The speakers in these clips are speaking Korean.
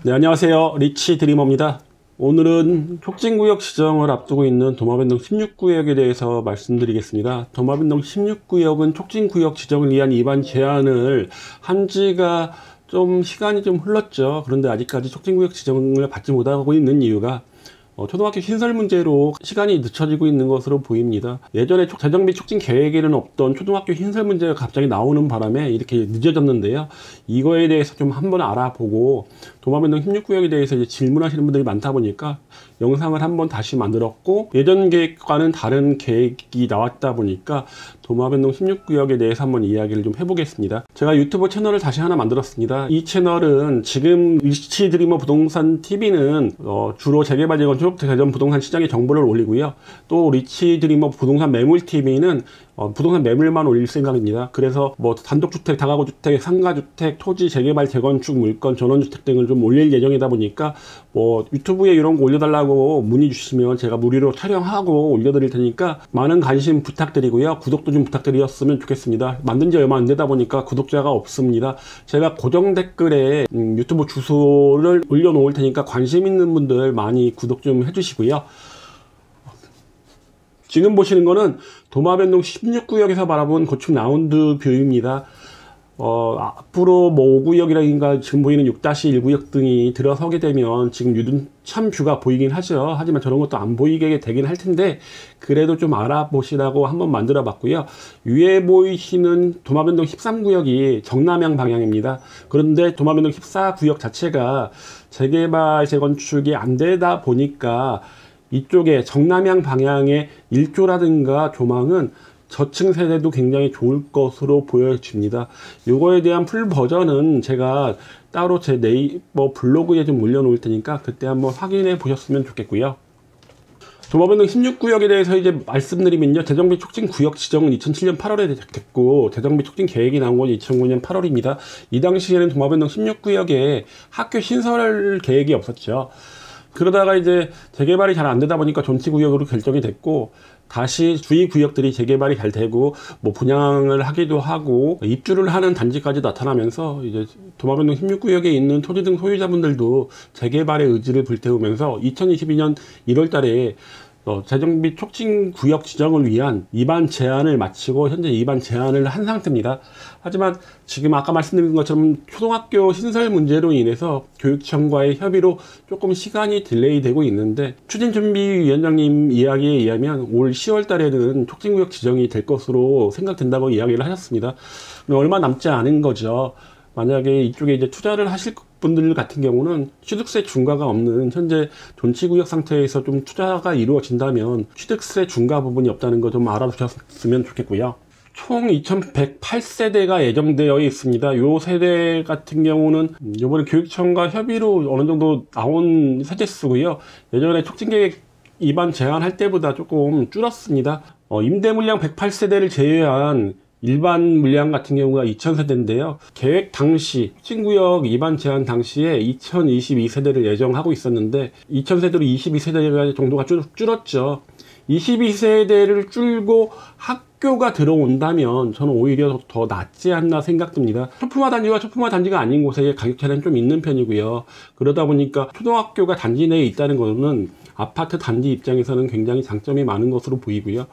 네, 안녕하세요. 리치 드리머입니다. 오늘은 촉진구역 지정을 앞두고 있는 도마변동 16구역에 대해서 말씀드리겠습니다. 도마변동 16구역은 촉진구역 지정을 위한 입안 제한을 한 지가 좀 시간이 좀 흘렀죠. 그런데 아직까지 촉진구역 지정을 받지 못하고 있는 이유가 초등학교 신설 문제로 시간이 늦춰지고 있는 것으로 보입니다. 예전에 재정비 촉진 계획에는 없던 초등학교 신설 문제가 갑자기 나오는 바람에 이렇게 늦어졌는데요. 이거에 대해서 좀 한번 알아보고 도마변동 16구역에 대해서 이제 질문하시는 분들이 많다 보니까 영상을 한번 다시 만들었고, 예전 계획과는 다른 계획이 나왔다 보니까 도마변동 16구역에 대해서 한번 이야기를 좀 해보겠습니다. 제가 유튜브 채널을 다시 하나 만들었습니다. 이 채널은 지금 리치 드리머 부동산 TV는 주로 재개발 재건축 대전 부동산 시장의 정보를 올리고요. 또 리치 드리머 부동산 매물 TV는 부동산 매물만 올릴 생각입니다. 그래서 뭐 단독주택, 다가구주택, 상가주택, 토지 재개발 재건축, 물건, 전원주택 등을 좀 올릴 예정이다 보니까 뭐 유튜브에 이런 거 올려달라고 문의 주시면 제가 무료로 촬영하고 올려드릴 테니까 많은 관심 부탁드리고요. 구독도 좀 부탁드렸으면 좋겠습니다. 만든 지 얼마 안 되다 보니까 구독자가 없습니다. 제가 고정 댓글에 유튜브 주소를 올려놓을 테니까 관심 있는 분들 많이 구독 좀 해주시고요. 지금 보시는 거는 도마변동 16구역에서 바라본 고층 라운드 뷰입니다. 앞으로 뭐 5구역이라든가 지금 보이는 6-1구역 등이 들어서게 되면 지금 유dun천 뷰가 보이긴 하죠. 하지만 저런 것도 안 보이게 되긴 할 텐데, 그래도 좀 알아보시라고 한번 만들어 봤고요. 위에 보이시는 도마변동 13구역이 정남향 방향입니다. 그런데 도마변동 14구역 자체가 재개발 재건축이 안 되다 보니까 이쪽에 정남향 방향의 일조라든가 조망은 저층 세대도 굉장히 좋을 것으로 보여집니다. 요거에 대한 풀 버전은 제가 따로 제 네이버 블로그에 좀 올려놓을 테니까 그때 한번 확인해 보셨으면 좋겠고요. 도마변동 16구역에 대해서 이제 말씀드리면요. 재정비 촉진 구역 지정은 2007년 8월에 됐고, 재정비 촉진 계획이 나온 건 2009년 8월입니다. 이 당시에는 도마변동 16구역에 학교 신설 계획이 없었죠. 그러다가 이제 재개발이 잘 안 되다 보니까 존치구역으로 결정이 됐고, 다시 주위 구역들이 재개발이 잘 되고 뭐 분양을 하기도 하고 입주를 하는 단지까지 나타나면서 이제 도마변동 16구역에 있는 토지 등 소유자분들도 재개발의 의지를 불태우면서 2022년 1월 달에 재정비 촉진 구역 지정을 위한 입안 제한을 마치고 현재 입안 제한을 한 상태입니다. 하지만 지금 아까 말씀드린 것처럼 초등학교 신설 문제로 인해서 교육청과의 협의로 조금 시간이 딜레이 되고 있는데, 추진준비위원장님 이야기에 의하면 올 10월 달에는 촉진구역 지정이 될 것으로 생각된다고 이야기를 하셨습니다. 얼마 남지 않은 거죠. 만약에 이쪽에 이제 투자를 하실 분들 같은 경우는 취득세 중과가 없는 현재 존치구역 상태에서 좀 투자가 이루어진다면 취득세 중과 부분이 없다는 거 좀 알아두셨으면 좋겠고요. 총 2108세대가 예정되어 있습니다. 요 세대 같은 경우는 이번에 교육청과 협의로 어느 정도 나온 세대수고요. 예전에 촉진계획 입안 제한할 때보다 조금 줄었습니다. 임대 물량 108세대를 제외한 일반 물량 같은 경우가 2000세대인데요. 계획 당시, 촉진구역 입안 제한 당시에 2022세대를 예정하고 있었는데 2000세대로 22세대 정도가 줄었죠. 22세대를 줄고 학교가 들어온다면 저는 오히려 더 낫지 않나 생각됩니다. 초품화 단지와 초품화 단지가 아닌 곳에 가격 차이는 좀 있는 편이고요. 그러다 보니까 초등학교가 단지 내에 있다는 것은 아파트 단지 입장에서는 굉장히 장점이 많은 것으로 보이고요.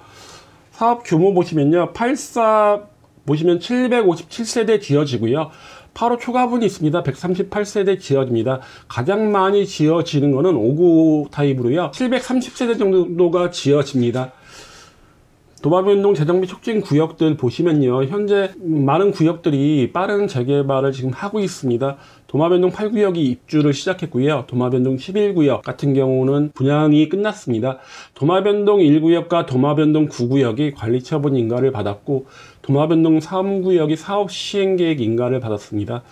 사업 규모 보시면요. 84 보시면 757세대 지어지고요. 8호 초가분이 있습니다. 138세대 지어집니다. 가장 많이 지어지는 거는 5구 타입으로요. 730세대 정도가 지어집니다. 도마변동 재정비 촉진 구역들 보시면요. 현재 많은 구역들이 빠른 재개발을 지금 하고 있습니다. 도마변동 8구역이 입주를 시작했고요. 도마변동 11구역 같은 경우는 분양이 끝났습니다. 도마변동 1구역과 도마변동 9구역이 관리처분 인가를 받았고, 도마변동 3구역이 사업 시행계획 인가를 받았습니다.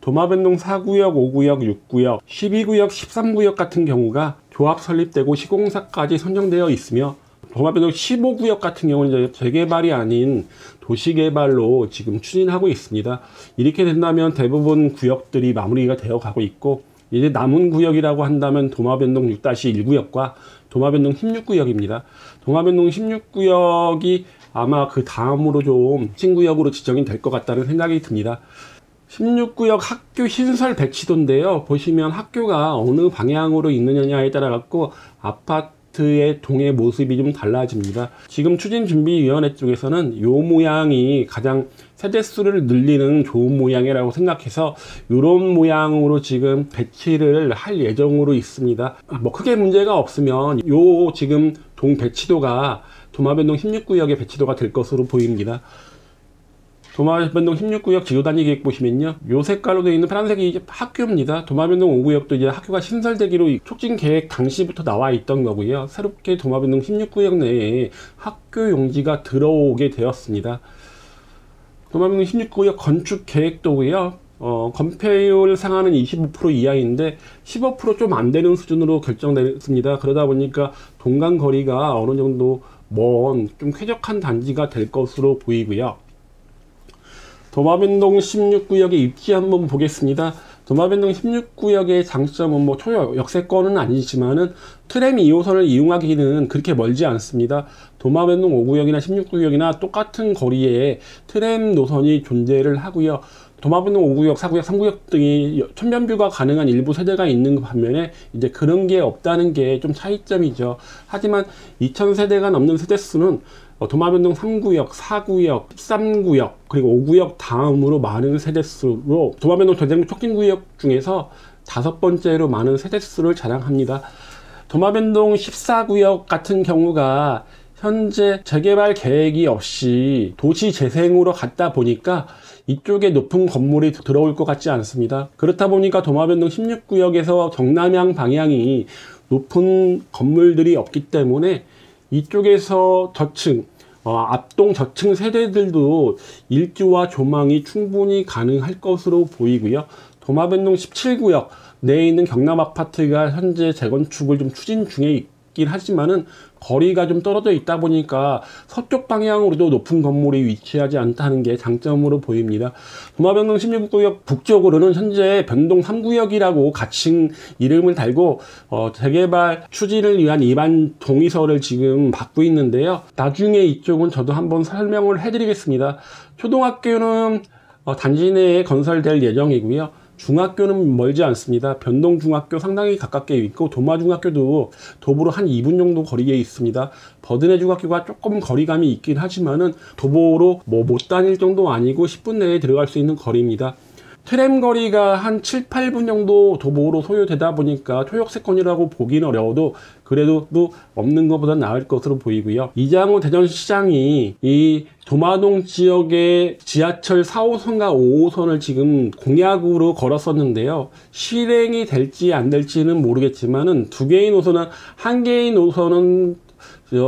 도마변동 4구역, 5구역, 6구역, 12구역, 13구역 같은 경우가 조합 설립되고 시공사까지 선정되어 있으며, 도마변동 15구역 같은 경우는 이제 재개발이 아닌 도시개발로 지금 추진하고 있습니다. 이렇게 된다면 대부분 구역들이 마무리가 되어 가고 있고, 이제 남은 구역이라고 한다면 도마변동 6-1구역과 도마변동 16구역입니다. 도마변동 16구역이 아마 그 다음으로 좀 신구역으로 지정이 될 것 같다는 생각이 듭니다. 16구역 학교 신설 배치도인데요. 보시면 학교가 어느 방향으로 있느냐에 따라 갖고 아파트의 동의 모습이 좀 달라집니다. 지금 추진준비위원회 쪽에서는 요 모양이 가장 세대수를 늘리는 좋은 모양이라고 생각해서 이런 모양으로 지금 배치를 할 예정으로 있습니다. 뭐 크게 문제가 없으면 요 지금 동 배치도가 도마변동 16구역의 배치도가 될 것으로 보입니다. 도마변동 16구역 지도단위 계획 보시면요, 요 색깔로 되어 있는 파란색이 이제 학교입니다. 도마변동 5구역도 이제 학교가 신설되기로 촉진 계획 당시부터 나와 있던 거고요. 새롭게 도마변동 16구역 내에 학교 용지가 들어오게 되었습니다. 도마변동 16구역 건축 계획도고요. 건폐율 상한은 25% 이하인데 15% 좀 안 되는 수준으로 결정됐습니다. 그러다 보니까 동간 거리가 어느 정도 먼 좀 쾌적한 단지가 될 것으로 보이고요. 도마변동 16구역의 입지 한번 보겠습니다. 도마변동 16구역의 장점은 뭐 초역세권은 아니지만은 트램 2호선을 이용하기는 그렇게 멀지 않습니다. 도마변동 5구역이나 16구역이나 똑같은 거리에 트램 노선이 존재를 하고요. 도마변동 5구역, 4구역, 3구역 등이 천변뷰가 가능한 일부 세대가 있는 반면에 이제 그런 게 없다는 게 좀 차이점이죠. 하지만 2000세대가 넘는 세대수는 도마변동 3구역, 4구역, 13구역, 그리고 5구역 다음으로 많은 세대수로 도마변동 전쟁 촉진구역 중에서 5번째로 많은 세대수를 자랑합니다. 도마변동 14구역 같은 경우가 현재 재개발 계획이 없이 도시 재생으로 갔다 보니까 이쪽에 높은 건물이 들어올 것 같지 않습니다. 그렇다 보니까 도마변동 16구역에서 경남향 방향이 높은 건물들이 없기 때문에 이쪽에서 저층, 앞동 저층 세대들도 일조와 조망이 충분히 가능할 것으로 보이고요. 도마변동 17구역 내에 있는 경남 아파트가 현재 재건축을 좀 추진 중에 있긴 하지만은 거리가 좀 떨어져 있다 보니까 서쪽 방향으로도 높은 건물이 위치하지 않다는 게 장점으로 보입니다. 도마변동 16구역 북쪽으로는 현재 변동 3구역이라고 가칭 이름을 달고 재개발 추진을 위한 일반 동의서를 지금 받고 있는데요. 나중에 이쪽은 저도 한번 설명을 해드리겠습니다. 초등학교는 단지 내에 건설될 예정이고요. 중학교는 멀지 않습니다. 변동중학교 상당히 가깝게 있고 도마중학교도 도보로 한 2분 정도 거리에 있습니다. 버드네 중학교가 조금 거리감이 있긴 하지만은 도보로 못 다닐 정도 아니고 10분 내에 들어갈 수 있는 거리입니다. 트램 거리가 한 7, 8분 정도 도보로 소요되다 보니까 초역세권이라고 보기는 어려워도 그래도 없는 것보다 나을 것으로 보이고요. 이장호 대전시장이 이 도마동 지역의 지하철 4호선과 5호선을 지금 공약으로 걸었었는데요. 실행이 될지 안 될지는 모르겠지만은 두 개의 노선은, 한 개의 노선은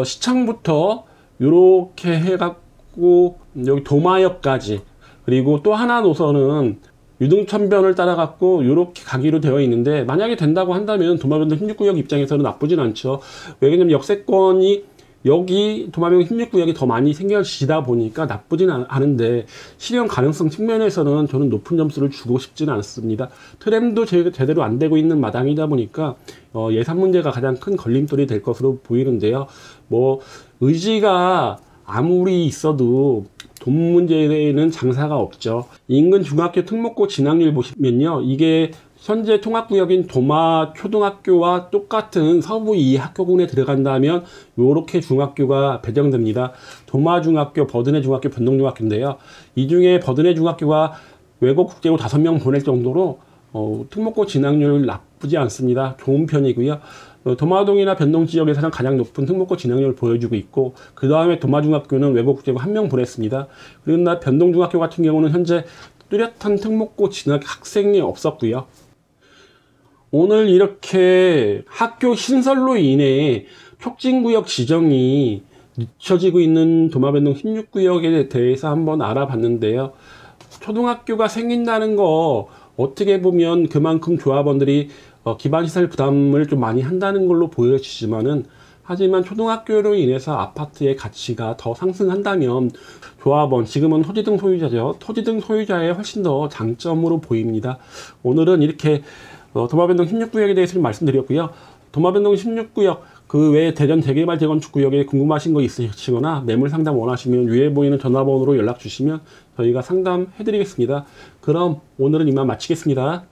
시청부터 이렇게 해갖고 여기 도마역까지, 그리고 또 하나 노선은 유등천변을 따라갖고 이렇게 가기로 되어 있는데, 만약에 된다고 한다면 도마변동 16구역 입장에서는 나쁘진 않죠. 왜냐면 역세권이 여기 도마변동 16구역이 더 많이 생겨지다 보니까 나쁘진 않은데 실현 가능성 측면에서는 저는 높은 점수를 주고 싶지는 않습니다. 트램도 제대로 안 되고 있는 마당이다 보니까 예산 문제가 가장 큰 걸림돌이 될 것으로 보이는데요. 뭐 의지가 아무리 있어도 돈 문제에는 장사가 없죠. 인근 중학교 특목고 진학률 보시면요, 이게 현재 통합구역인 도마 초등학교와 똑같은 서부 2학교군에 들어간다면 요렇게 중학교가 배정됩니다. 도마 중학교, 버드네 중학교, 변동중학교인데요. 이 중에 버드네 중학교가 외국 국제고 5명 보낼 정도로 특목고 진학률 나쁘지 않습니다. 좋은 편이고요. 도마동이나 변동 지역에서는 가장 높은 특목고 진학률을 보여주고 있고, 그 다음에 도마중학교는 외국 국제고 1명 보냈습니다. 그러나 변동중학교 같은 경우는 현재 뚜렷한 특목고 진학 학생이 없었고요. 오늘 이렇게 학교 신설로 인해 촉진구역 지정이 늦춰지고 있는 도마변동 16구역에 대해서 한번 알아봤는데요. 초등학교가 생긴다는 거 어떻게 보면 그만큼 조합원들이 기반시설 부담을 좀 많이 한다는 걸로 보여지지만은, 하지만 초등학교로 인해서 아파트의 가치가 더 상승한다면 조합원, 지금은 토지등 소유자죠. 토지등 소유자의 훨씬 더 장점으로 보입니다. 오늘은 이렇게 도마변동 16구역에 대해서 좀 말씀드렸고요. 도마변동 16구역 그 외에 대전 대개발 재건축 구역에 궁금하신 거 있으시거나 매물 상담 원하시면 위에 보이는 전화번호로 연락 주시면 저희가 상담해 드리겠습니다. 그럼 오늘은 이만 마치겠습니다.